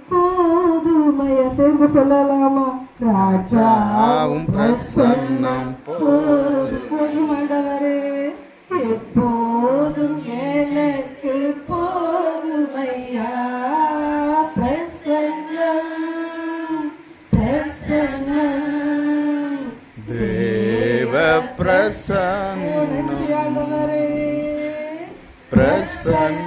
போதுமையா. சேர்ந்து சொல்லலாமா? ராஜாவும் பிரசன்னம் போதும் ஆண்டவரே, எப்போதும் எனக்கு போதுமையா. பிரசன்னம் பிரசன்னம் தேவ பிரசன்னம் ஆண்டவரே பிரசன்னம்